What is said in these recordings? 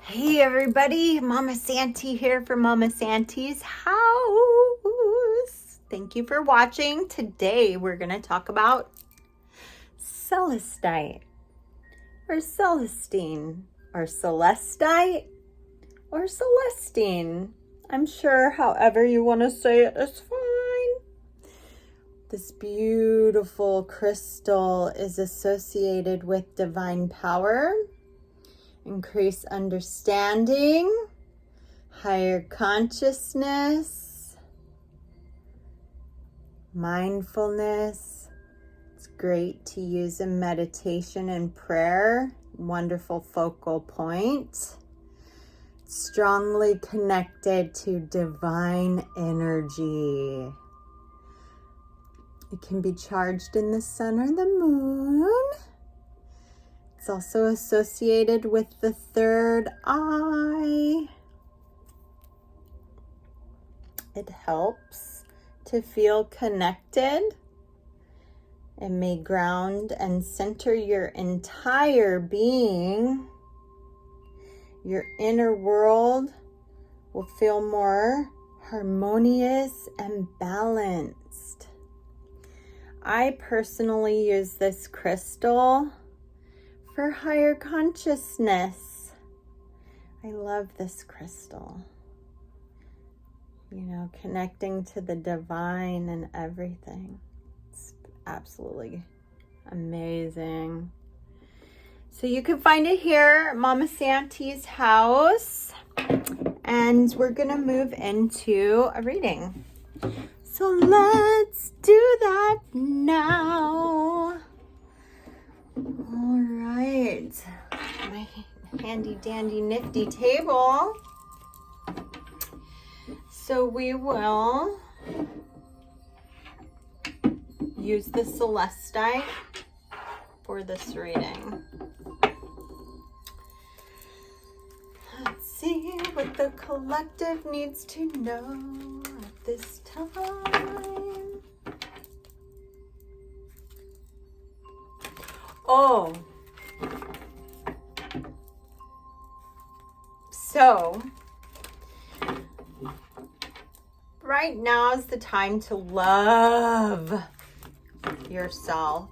Hey everybody, Mama Santi here for Mama Santi's house. Thank you for watching. Today we're going to talk about Celestite or Celestine or Celestite or Celestine. I'm sure however you want to say it is fine. This beautiful crystal is associated with divine power, increased understanding, higher consciousness, mindfulness. It's great to use in meditation and prayer. Wonderful focal point. Strongly connected to divine energy. It can be charged in the sun or the moon. It's also associated with the third eye. It helps to feel connected. It may ground and center your entire being. Your inner world will feel more harmonious and balanced. I personally use this crystal for higher consciousness. I love this crystal. You know, connecting to the divine and everything. It's absolutely amazing. So you can find it here at Mama Santi's house. And we're gonna move into a reading. So let's do that now. All right, my handy dandy nifty table. So we will use the Celestite for this reading. Let's see what the collective needs to know at this time. Oh, so right now is the time to love yourself,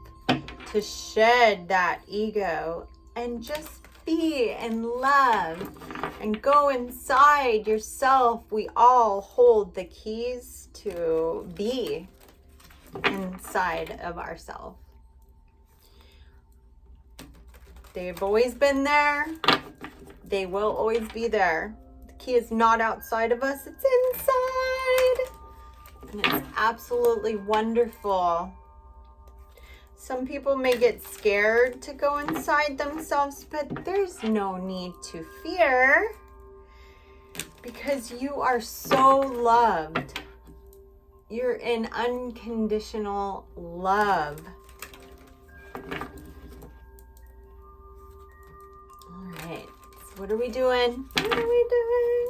to shed that ego and just be in love and go inside yourself. We all hold the keys to be inside of ourselves. They've always been there. They will always be there. The key is not outside of us, it's inside. And it's absolutely wonderful. Some people may get scared to go inside themselves, but there's no need to fear because you are so loved. You're in unconditional love. What are we doing? What are we doing?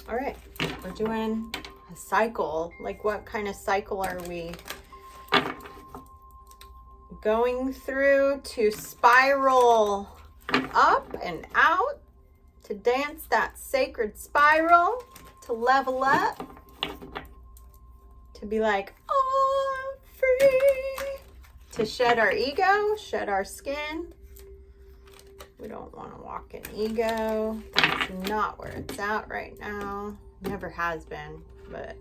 All right, we're doing a cycle. Like, what kind of cycle are we going through to spiral up and out, to dance that sacred spiral, to level up, to be like, oh, I'm free, to shed our ego, shed our skin. We don't want to walk in ego. That's not where it's at right now. Never has been, but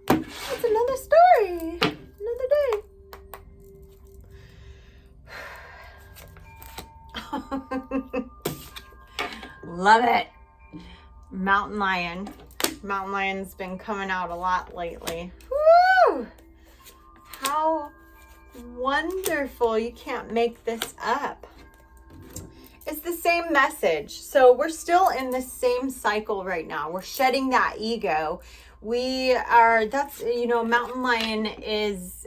that's another story, another day. Love it. Mountain lion. Mountain lion's been coming out a lot lately. Woo! How wonderful. You can't make this up. It's the same message. So we're still in the same cycle right now. We're shedding that ego. We are, that's, mountain lion is,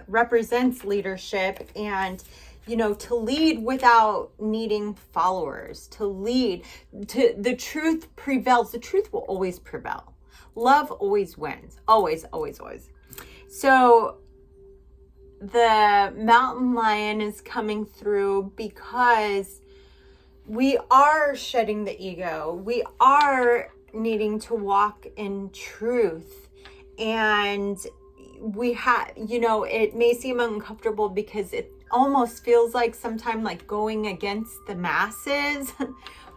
represents leadership, and to lead without needing followers, to lead, the truth prevails. The truth will always prevail. Love always wins. Always, always, always. So the mountain lion is coming through because we are shedding the ego. We are needing to walk in truth. And we have, it may seem uncomfortable because it almost feels like sometimes like going against the masses,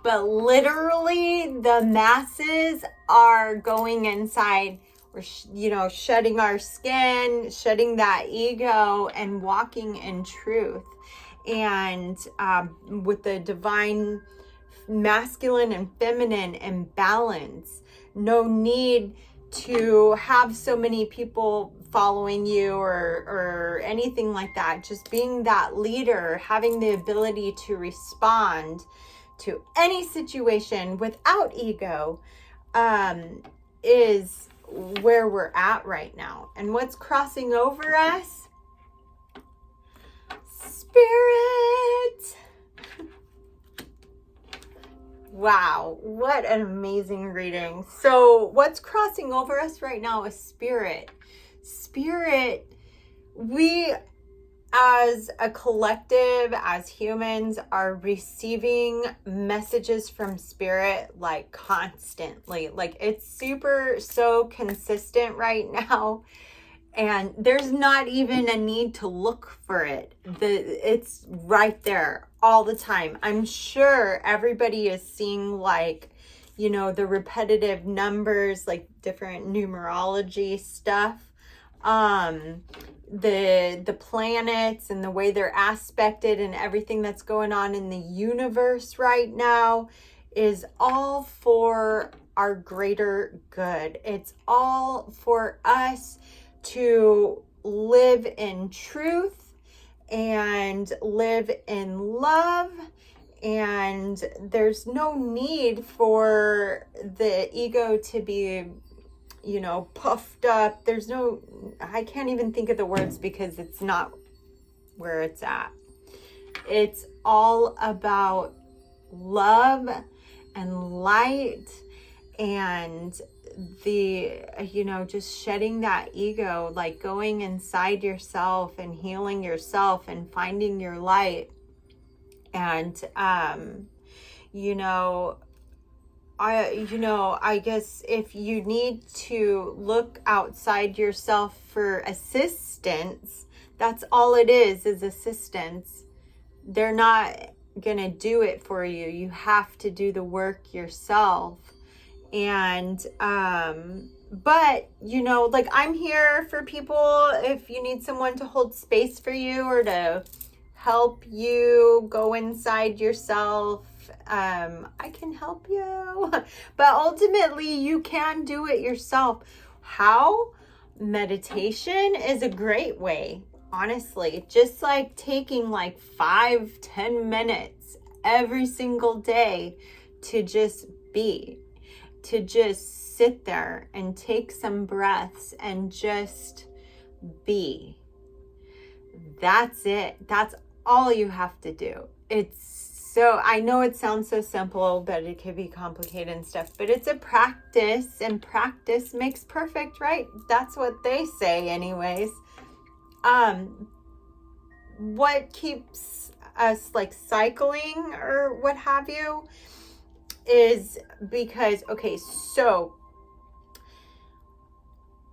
but literally the masses are going inside. We're, shedding our skin, shedding that ego, and walking in truth. And with the divine masculine and feminine and balance, no need to have so many people following you or anything like that. Just being that leader, having the ability to respond to any situation without ego, is where we're at right now. And what's crossing over us? Spirit. Wow, what an amazing reading. So what's crossing over us right now is spirit. Spirit, we as a collective, as humans, are receiving messages from spirit like constantly. Like it's so consistent right now. And there's not even a need to look for it. It's right there all the time. I'm sure everybody is seeing the repetitive numbers, like different numerology stuff. The planets and the way they're aspected and everything that's going on in the universe right now is all for our greater good. It's all for us to live in truth and live in love. And there's no need for the ego to be, puffed up. I can't even think of the words because it's not where it's at. It's all about love and light and just shedding that ego, like going inside yourself and healing yourself and finding your light. And, I guess if you need to look outside yourself for assistance, that's all it is assistance. They're not going to do it for you. You have to do the work yourself. And, but, I'm here for people if you need someone to hold space for you or to help you go inside yourself. I can help you, but ultimately you can do it yourself. How? Meditation is a great way, honestly. Just like taking 5-10 minutes every single day to just be. To just sit there and take some breaths and just be. That's it. That's all you have to do. I know it sounds so simple, but it could be complicated and stuff, but it's a practice, and practice makes perfect, right? That's what they say anyways. What keeps us cycling or what have you is because, so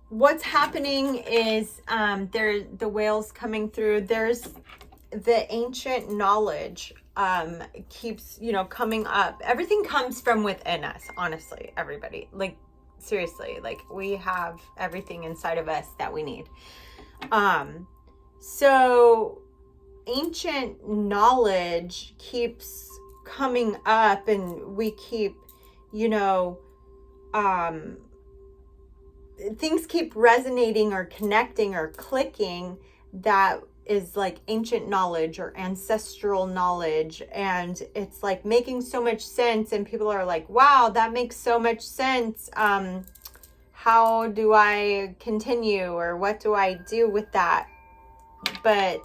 what's happening is the whales coming through. There's the ancient knowledge keeps coming up. Everything comes from within us, honestly, everybody. Seriously, we have everything inside of us that we need. So ancient knowledge keeps coming up, and we keep things keep resonating or connecting or clicking that is ancient knowledge or ancestral knowledge, and it's making so much sense, and people are wow, that makes so much sense. How do I continue, or what do I do with that? But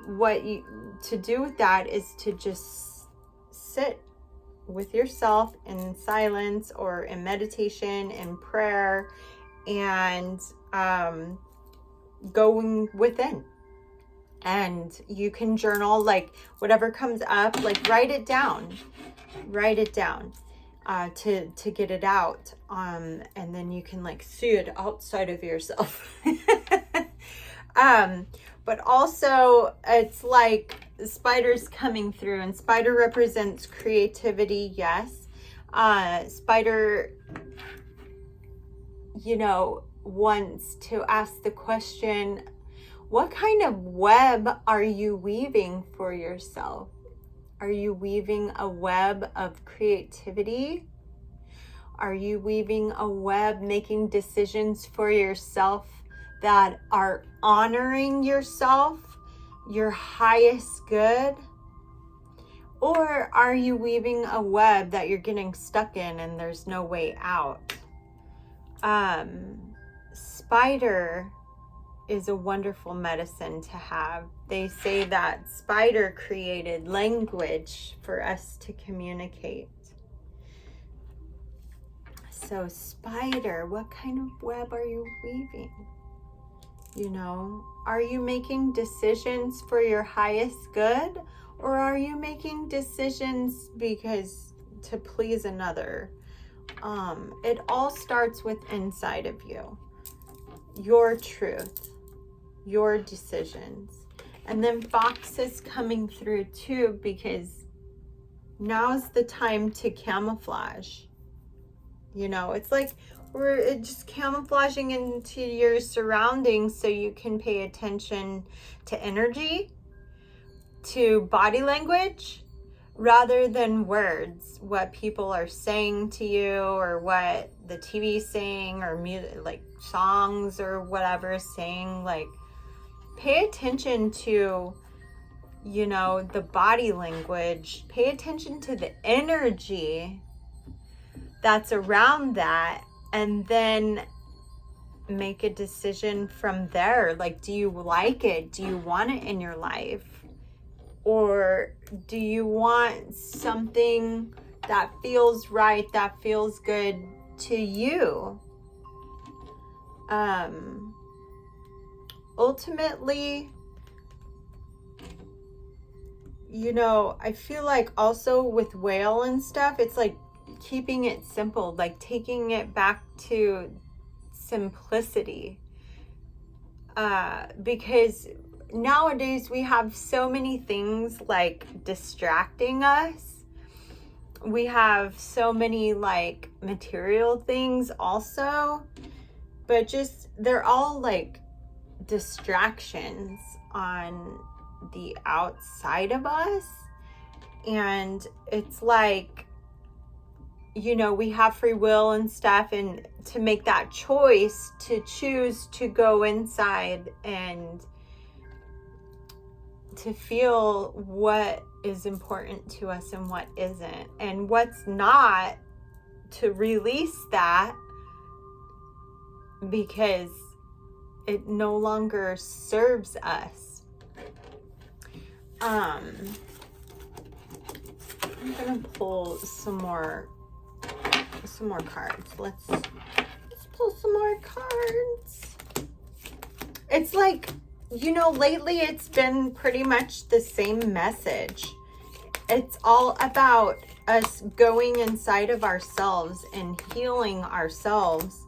to do with that is to just sit with yourself in silence or in meditation and prayer, and going within. And you can journal, like whatever comes up, like write it down to get it out. And then you can like see it outside of yourself. But also it's like spiders coming through, and spider represents creativity. Yes. Spider, wants to ask the question, what kind of web are you weaving for yourself? Are you weaving a web of creativity? Are you weaving a web, making decisions for yourself that are honoring yourself, your highest good? Or are you weaving a web that you're getting stuck in and there's no way out? Spider is a wonderful medicine to have. They say that spider created language for us to communicate. So spider, what kind of web are you weaving? Are you making decisions for your highest good, or are you making decisions to please another? It all starts with inside of you, your truth, your decisions. And then Fox is coming through too, because now's the time to camouflage. It's like we're just camouflaging into your surroundings so you can pay attention to energy, to body language, rather than words, what people are saying to you, or what the TV is saying, or music, like songs or whatever is saying. Like, pay attention to, the body language. Pay attention to the energy that's around that, and then make a decision from there. Like, do you like it? Do you want it in your life? Or do you want something that feels right, that feels good to you? Ultimately, I feel like also with whale and stuff, it's like keeping it simple, like taking it back to simplicity. Because nowadays we have so many things like distracting us. We have so many like material things also, but just they're all like distractions on the outside of us. And it's like, we have free will and stuff, and to make that choice to choose to go inside and to feel what is important to us and what isn't, and what's not, to release that because it no longer serves us. I'm gonna pull some more cards. Let's pull some more cards. It's like, lately it's been pretty much the same message. It's all about us going inside of ourselves and healing ourselves,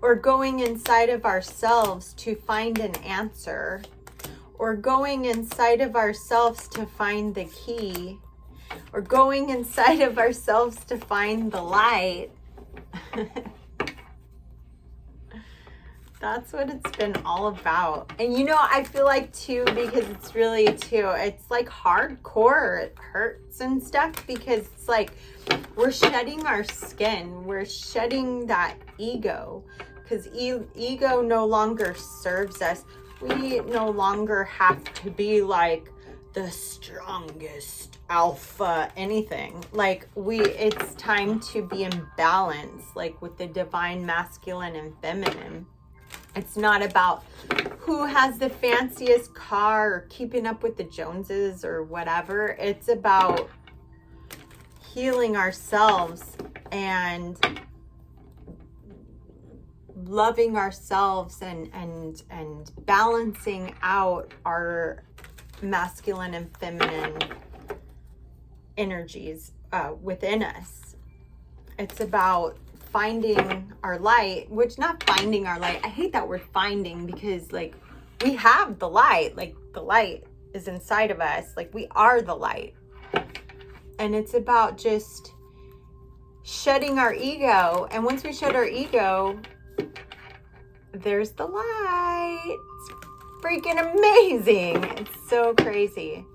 or going inside of ourselves to find an answer, or going inside of ourselves to find the key, or going inside of ourselves to find the light. That's what it's been all about. And I feel like too, because it's really too, it's like hardcore. It hurts and stuff, because it's like we're shedding our skin. We're shedding that ego, because ego no longer serves us. We no longer have to be like the strongest alpha anything. Like it's time to be in balance, like with the divine masculine and feminine. It's not about who has the fanciest car or keeping up with the Joneses or whatever. It's about healing ourselves and loving ourselves and balancing out our masculine and feminine energies within us. It's about finding our light, which not finding our light. I hate that word finding, because like we have the light, like the light is inside of us. Like we are the light. And it's about just shedding our ego. And once we shed our ego, there's the light. It's freaking amazing. It's so crazy.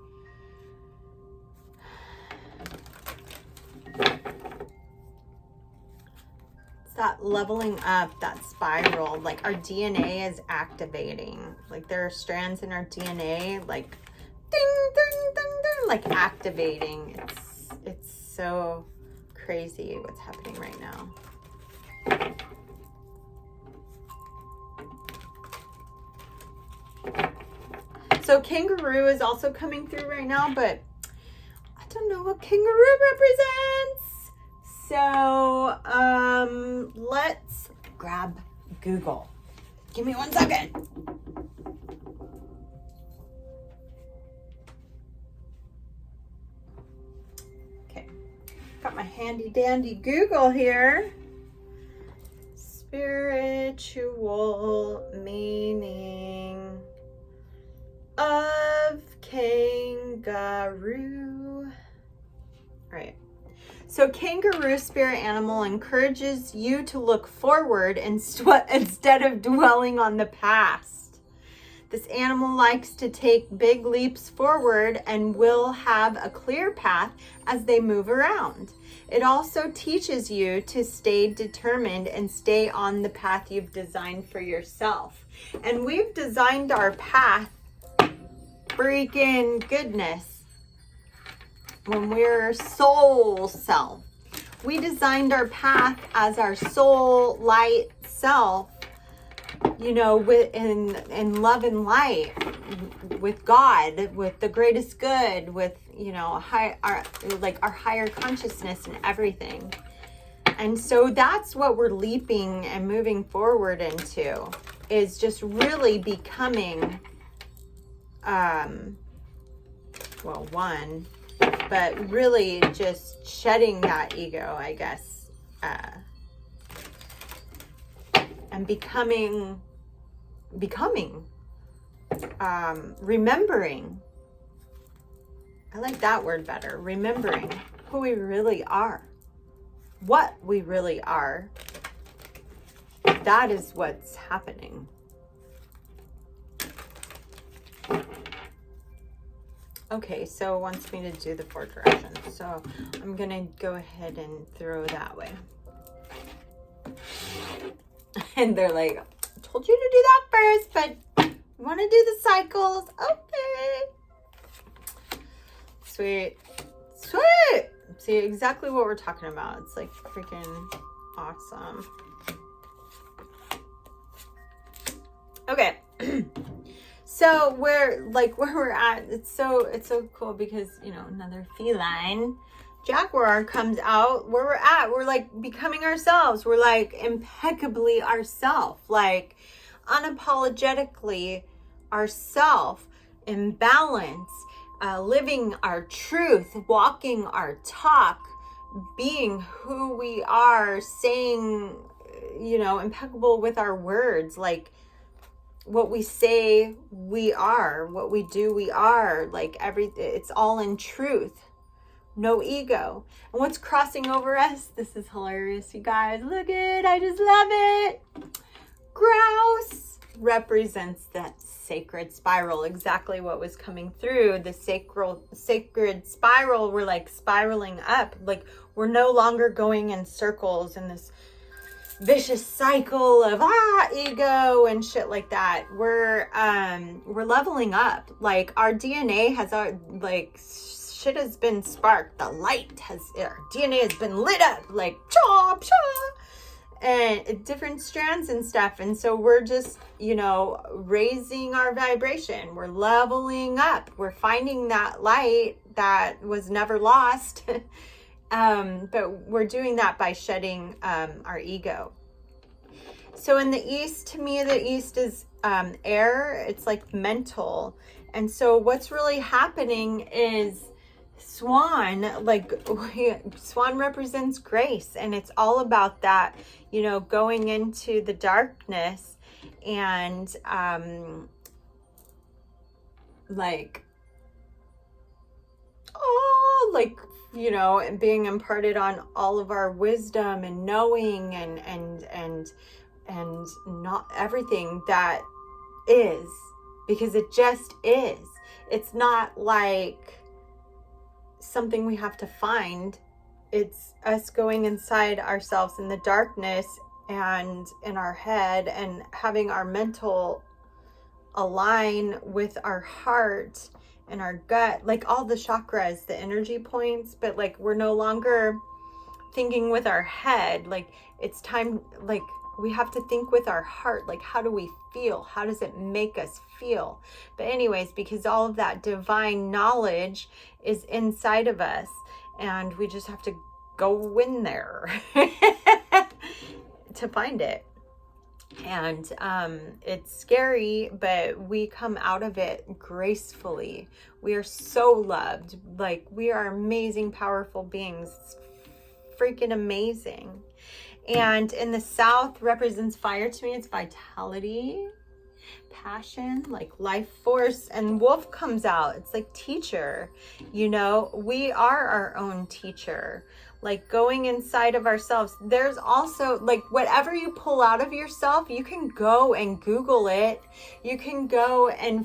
It's that leveling up, that spiral. Like our DNA is activating. Like there are strands in our DNA, like ding, ding, ding, ding, like activating. It's so crazy what's happening right now. So kangaroo is also coming through right now, but I don't know what kangaroo represents. So let's grab Google. Give me 1 second. Okay, got my handy dandy Google here. Spiritual meaning of kangaroo. All right. So kangaroo spirit animal encourages you to look forward instead of dwelling on the past. This animal likes to take big leaps forward and will have a clear path as they move around. It also teaches you to stay determined and stay on the path you've designed for yourself. And we've designed our path, freaking goodness, when we're soul self. We designed our path as our soul light self, you know, in love and light, with God, with the greatest good, with, you know, our higher consciousness and everything. And so that's what we're leaping and moving forward into, is just really becoming but really just shedding that ego, I guess, and becoming, remembering. I like that word better. Remembering who we really are, what we really are. That is what's happening. Okay, so it wants me to do the 4 directions. So I'm going to go ahead and throw that way. And they're like, I told you to do that first, but you want to do the cycles? Okay. Sweet. Sweet. See, exactly what we're talking about. It's like freaking awesome. Okay. So where we're at, it's so cool because, you know, another feline jaguar comes out. Where we're at, we're like becoming ourselves. We're like impeccably ourself, like unapologetically ourself, in balance, living our truth, walking our talk, being who we are, saying, you know, impeccable with our words, like what we say we are, what we do we are, like it's all in truth, no ego. And what's crossing over us, this is hilarious, you guys, look it, I just love it. Grouse represents that sacred spiral, exactly what was coming through, the sacred spiral. We're like spiraling up, like we're no longer going in circles in this vicious cycle of ego and shit like that. We're leveling up. Like our DNA has shit has been sparked. The light has, our DNA has been lit up, like cha cha, and different strands and stuff. And so we're just, you know, raising our vibration. We're leveling up. We're finding that light that was never lost. But we're doing that by shedding our ego. So in the East, to me, the East is air. It's like mental. And so what's really happening is Swan, like Swan represents grace, and it's all about that, you know, going into the darkness and like, oh, like, you know, and being imparted on all of our wisdom and knowing and not everything that is, because it just is. It's not like something we have to find. It's us going inside ourselves in the darkness and in our head and having our mental align with our heart and our gut, like all the chakras, the energy points, but like we're no longer thinking with our head. Like it's time, like we have to think with our heart. Like, how do we feel? How does it make us feel? But anyways, because all of that divine knowledge is inside of us, and we just have to go in there to find it. And it's scary, but we come out of it gracefully. We are so loved. Like, we are amazing, powerful beings. It's freaking amazing. And in the South represents fire to me. It's vitality, passion, like life force. And wolf comes out. It's like teacher. You know, we are our own teacher. Like going inside of ourselves. There's also like whatever you pull out of yourself, you can go and Google it. You can go and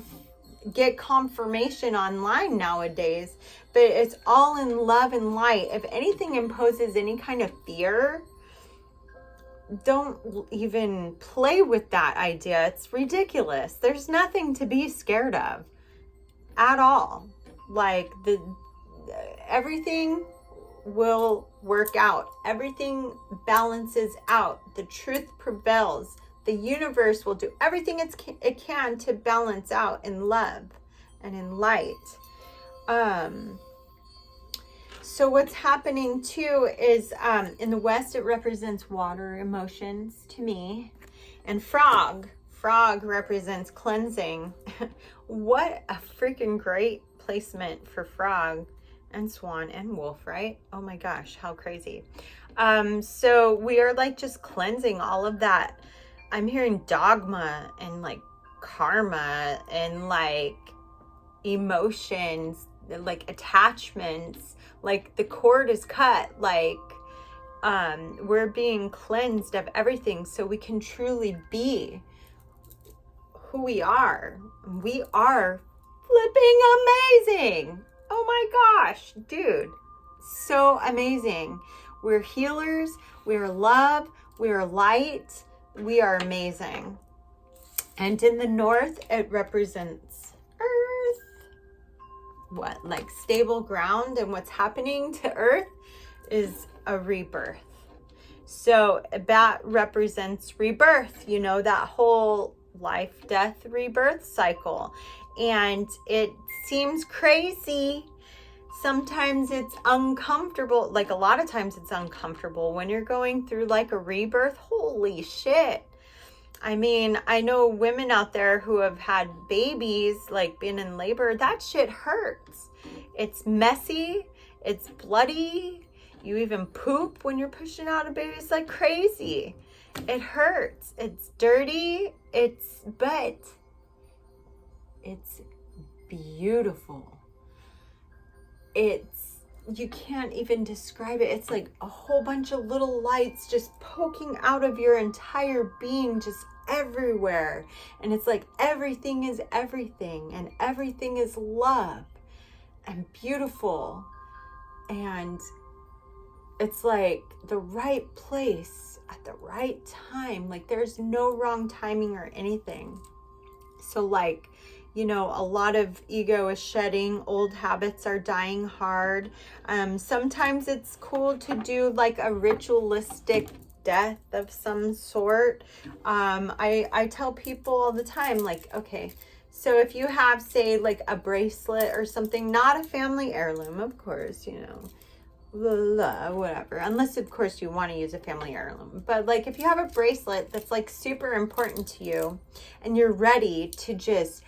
get confirmation online nowadays. But it's all in love and light. If anything imposes any kind of fear, don't even play with that idea. It's ridiculous. There's nothing to be scared of at all. Like everything will work out. Everything balances out. The truth prevails. The universe will do everything it can to balance out in love and in light. So what's happening too is in the West, it represents water emotions to me. And frog represents cleansing. What a freaking great placement for frog and swan and wolf, right? Oh my gosh, how crazy. So we are like just cleansing all of that. I'm hearing dogma and like karma and like emotions, like attachments, like the cord is cut, like we're being cleansed of everything so we can truly be who we are. We are flipping amazing. Oh my gosh, dude, so amazing. We're healers, we're love, we're light, we are amazing. And in the North, it represents earth. What, like stable ground, and what's happening to earth is a rebirth. So that represents rebirth, you know, that whole life, death, rebirth cycle. And it seems crazy. Sometimes it's uncomfortable. Like a lot of times it's uncomfortable when you're going through like a rebirth. Holy shit. I mean, I know women out there who have had babies, like been in labor. That shit hurts. It's messy. It's bloody. You even poop when you're pushing out a baby. It's like crazy. It hurts. It's dirty. But it's beautiful. You can't even describe it. It's like a whole bunch of little lights just poking out of your entire being, just everywhere. And it's like everything is everything, and everything is love and beautiful. And it's like the right place at the right time. Like there's no wrong timing or anything. So like, you know, a lot of ego is shedding. Old habits are dying hard. Sometimes it's cool to do like a ritualistic death of some sort. I tell people all the time, like, okay, so if you have, say, like a bracelet or something, not a family heirloom, of course, you know, whatever, unless of course you want to use a family heirloom, but like if you have a bracelet that's like super important to you and you're ready to just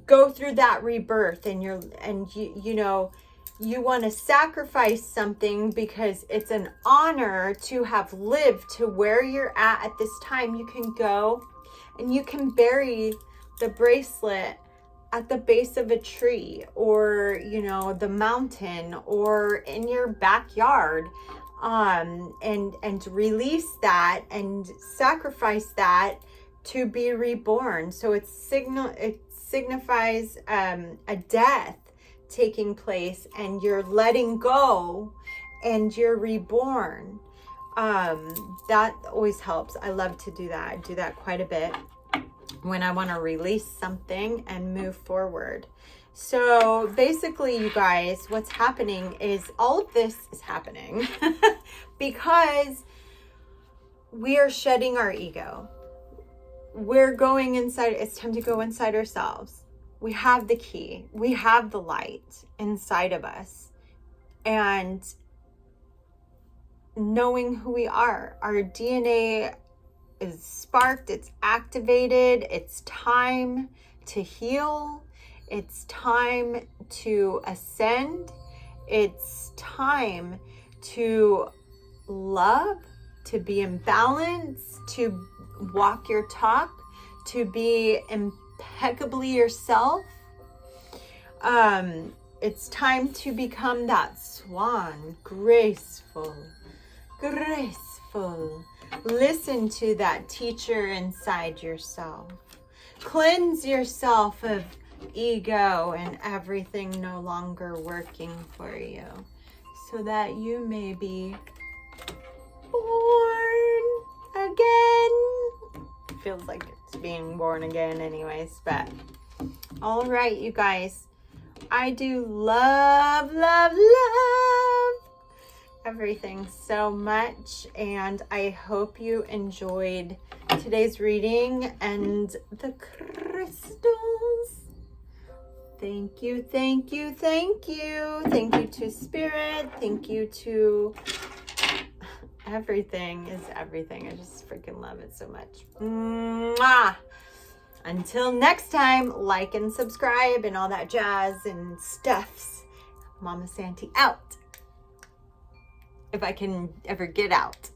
go through that rebirth, and you know, you want to sacrifice something because it's an honor to have lived to where you're at this time, you can go and you can bury the bracelet at the base of a tree, or, you know, the mountain, or in your backyard, and release that and sacrifice that to be reborn. So it signifies a death taking place, and you're letting go and you're reborn. That always helps. I love to do that. I do that quite a bit when I want to release something and move forward. So basically, you guys, what's happening is all of this is happening because we are shedding our ego. We're going inside. It's time to go inside ourselves. We have the key. We have the light inside of us. And knowing who we are, our DNA is sparked, it's activated, it's time to heal, it's time to ascend, it's time to love, to be in balance, to walk your talk, to be impeccably yourself. It's time to become that swan, graceful. Listen to that teacher inside yourself. Cleanse yourself of ego and everything no longer working for you, so that you may be born again. Feels like it's being born again anyways, but all right, you guys, I do love everything so much, and I hope you enjoyed today's reading and the crystals. Thank you to Spirit. Thank you to everything is everything. I just freaking love it so much. Mwah! Until next time, like and subscribe and all that jazz and stuffs. Mama Santi out. If I can ever get out.